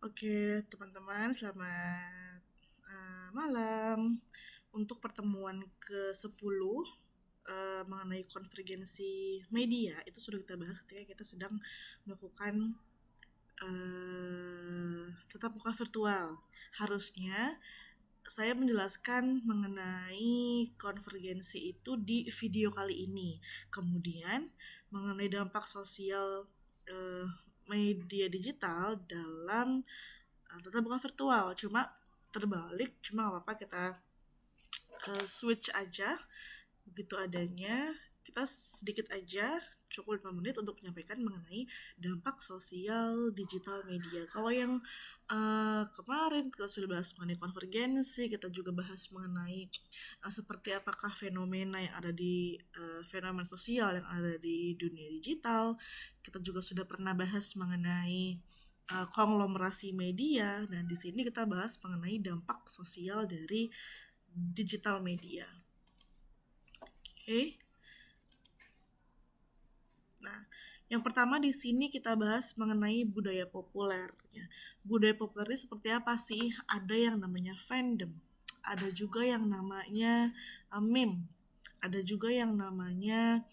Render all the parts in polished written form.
Oke, teman-teman, selamat malam. Untuk pertemuan ke-10 mengenai konvergensi media, itu sudah kita bahas ketika kita sedang melakukan tatap muka virtual. Harusnya saya menjelaskan mengenai konvergensi itu di video kali ini. Kemudian mengenai dampak sosial uh, media digital dalam tatap muka virtual. Cuma nggak apa-apa, kita switch aja begitu adanya. Kita sedikit aja, cukup 5 menit untuk menyampaikan mengenai dampak sosial digital media. Kalau yang kemarin kita sudah bahas mengenai konvergensi, kita juga bahas mengenai seperti apakah fenomena yang ada di fenomena sosial yang ada di dunia digital. Kita juga sudah pernah bahas mengenai konglomerasi media. Dan di sini kita bahas mengenai dampak sosial dari digital media. Oke. Nah, yang pertama di sini kita bahas mengenai budaya populer. Ya. Budaya populer ini seperti apa sih? Ada yang namanya fandom, ada juga yang namanya meme, ada juga yang namanya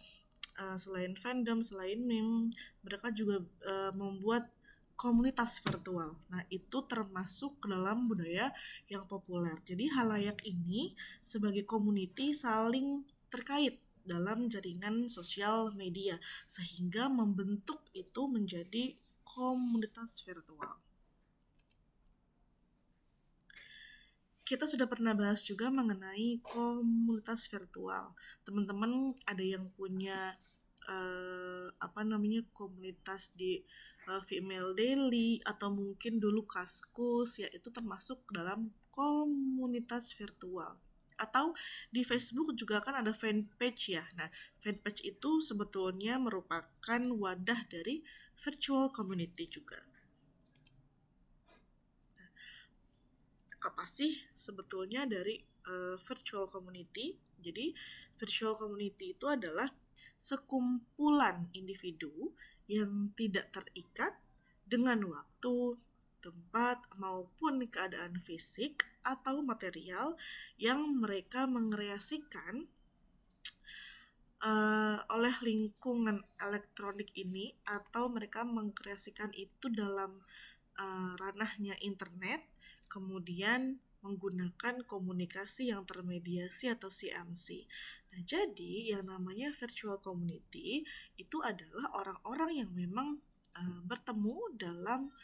selain fandom, selain meme, mereka juga membuat komunitas virtual. Nah, itu termasuk ke dalam budaya yang populer. Jadi halayak ini sebagai community saling terkait dalam jaringan sosial media sehingga membentuk itu menjadi komunitas virtual. Kita sudah pernah bahas juga mengenai komunitas virtual. Teman-teman ada yang punya komunitas di Female Daily atau mungkin dulu Kaskus, ya itu termasuk dalam komunitas virtual. Atau di Facebook juga kan ada fanpage ya. Nah, fanpage itu sebetulnya merupakan wadah dari virtual community juga. Apa sih sebetulnya dari virtual community? Jadi virtual community itu adalah sekumpulan individu yang tidak terikat dengan waktu, tempat, maupun keadaan fisik atau material yang mereka mengkreasikan oleh lingkungan elektronik ini, atau mereka mengkreasikan itu dalam ranahnya internet, kemudian menggunakan komunikasi yang termediasi atau CMC. Nah, jadi yang namanya virtual community itu adalah orang-orang yang memang bertemu dalam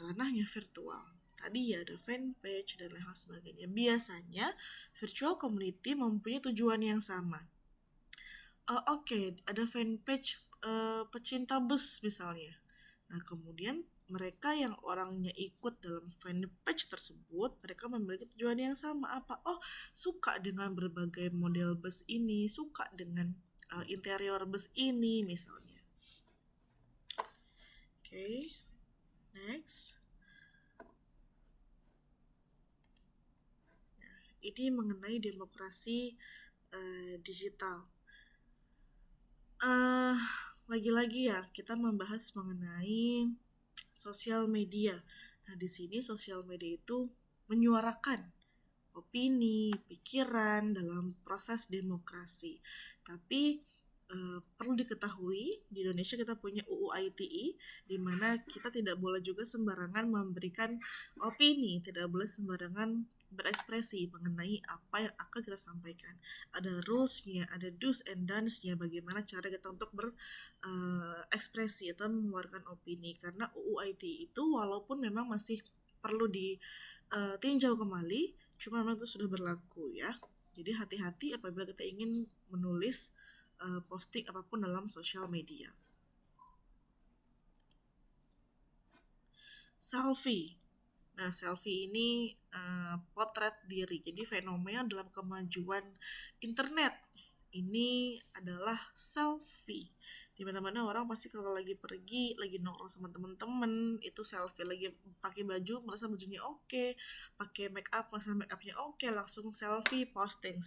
ranahnya virtual. Tadi ya ada fanpage dan lain sebagainya. Biasanya virtual community mempunyai tujuan yang sama. Oke, ada fanpage pecinta bus misalnya. Nah, kemudian mereka yang orangnya ikut dalam fanpage tersebut, mereka memiliki tujuan yang sama. Apa? Oh, suka dengan berbagai model bus ini, suka dengan interior bus ini misalnya. Oke, next. Nah, ini mengenai demokrasi digital. Lagi-lagi ya, kita membahas mengenai sosial media. Nah, di sini sosial media itu menyuarakan opini, pikiran dalam proses demokrasi. Tapi perlu diketahui, di Indonesia kita punya UU ITE, di mana kita tidak boleh juga sembarangan memberikan opini, tidak boleh sembarangan berekspresi mengenai apa yang akan kita sampaikan. Ada rules-nya, ada do's and don'ts-nya, bagaimana cara kita untuk berekspresi atau mengeluarkan opini. Karena UU ITE itu walaupun memang masih perlu ditinjau kembali, cuma memang itu sudah berlaku ya. Jadi hati-hati apabila kita ingin menulis posting apapun dalam sosial media. Selfie. Nah, selfie ini potret diri. Jadi fenomena dalam kemajuan internet ini adalah selfie. Di mana-mana orang pasti kalau lagi pergi, lagi nongkrong sama temen-temen, itu selfie. Lagi pakai baju, merasa bajunya oke, pakai make up, merasa make upnya oke, langsung selfie posting.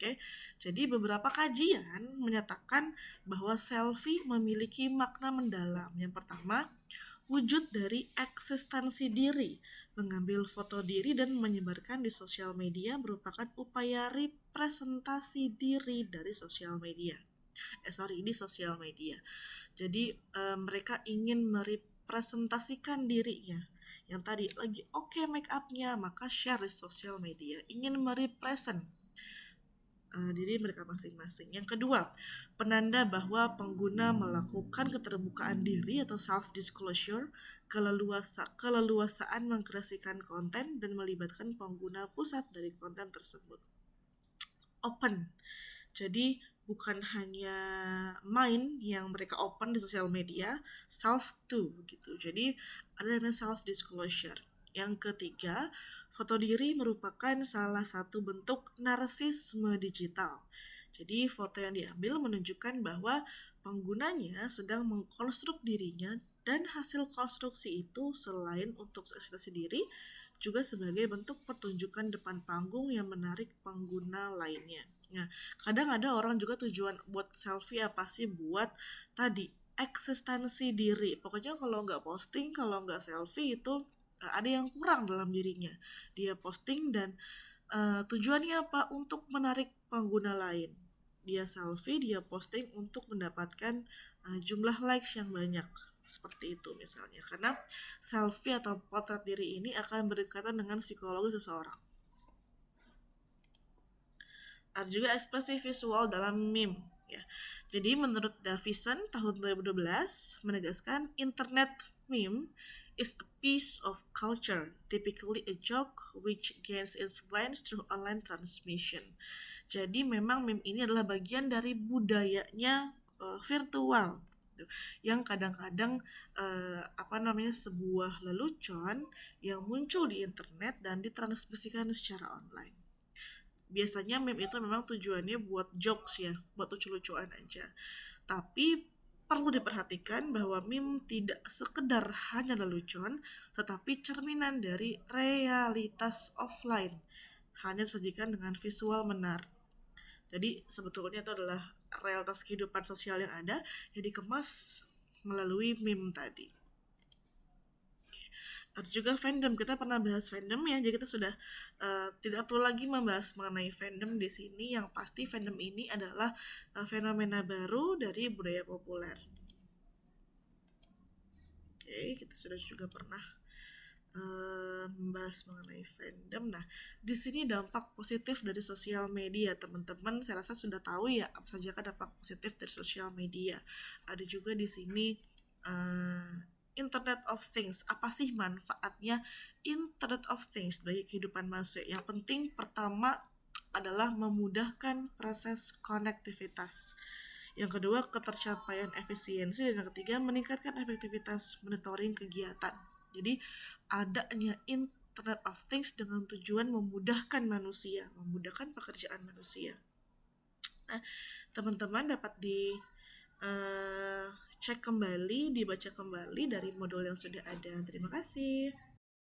Oke, jadi beberapa kajian menyatakan bahwa selfie memiliki makna mendalam. Yang pertama, wujud dari eksistensi diri. Mengambil foto diri dan menyebarkan di sosial media merupakan upaya representasi diri dari sosial media. Di sosial media. Jadi mereka ingin merepresentasikan dirinya. Yang tadi lagi oke make upnya, maka share di sosial media. Ingin merepresent diri mereka masing-masing. Yang kedua, penanda bahwa pengguna melakukan keterbukaan diri atau self-disclosure, keleluasaan mengkreasikan konten dan melibatkan pengguna pusat dari konten tersebut. Open. Jadi bukan hanya main yang mereka open di sosial media, self too gitu. Jadi ada namanya self disclosure. Yang ketiga, foto diri merupakan salah satu bentuk narsisme digital. Jadi foto yang diambil menunjukkan bahwa penggunanya sedang mengkonstruk dirinya dan hasil konstruksi itu selain untuk ekspresi diri juga sebagai bentuk pertunjukan depan panggung yang menarik pengguna lainnya. Nah, kadang ada orang juga tujuan buat selfie apa sih? Buat tadi eksistensi diri. Pokoknya kalau nggak posting, kalau nggak selfie itu ada yang kurang dalam dirinya. Dia posting dan tujuannya apa? Untuk menarik pengguna lain. Dia selfie, dia posting untuk mendapatkan jumlah likes yang banyak. Seperti itu misalnya. Karena selfie atau potret diri ini akan berdekatan dengan psikologi seseorang. Ada juga ekspresi visual dalam meme ya. Jadi menurut Davison tahun 2012 menegaskan internet meme is a piece of culture, typically a joke which gains influence through online transmission. Jadi memang meme ini adalah bagian dari budayanya virtual yang kadang-kadang sebuah lelucon yang muncul di internet dan ditransmisikan secara online. Biasanya meme itu memang tujuannya buat jokes ya, buat lucu-lucuan aja. Tapi perlu diperhatikan bahwa meme tidak sekedar hanya lelucon, tetapi cerminan dari realitas offline. Hanya disajikan dengan visual menarik. Jadi sebetulnya itu adalah realitas kehidupan sosial yang ada yang dikemas melalui meme tadi. Ada juga fandom, kita pernah bahas fandom ya, jadi kita sudah tidak perlu lagi membahas mengenai fandom di sini. Yang pasti fandom ini adalah fenomena baru dari budaya populer. Oke, kita sudah juga pernah membahas mengenai fandom. Nah, di sini dampak positif dari sosial media, teman-teman saya rasa sudah tahu ya apa saja kan dampak positif dari sosial media. Ada juga di sini Internet of Things. Apa sih manfaatnya Internet of Things bagi kehidupan manusia? Yang penting pertama adalah memudahkan proses konektivitas. Yang kedua, ketercapaian efisiensi. Dan yang ketiga, meningkatkan efektivitas monitoring kegiatan. Jadi, adanya Internet of Things dengan tujuan memudahkan manusia, memudahkan pekerjaan manusia. Nah, teman-teman dapat cek kembali, dibaca kembali dari modul yang sudah ada. Terima kasih.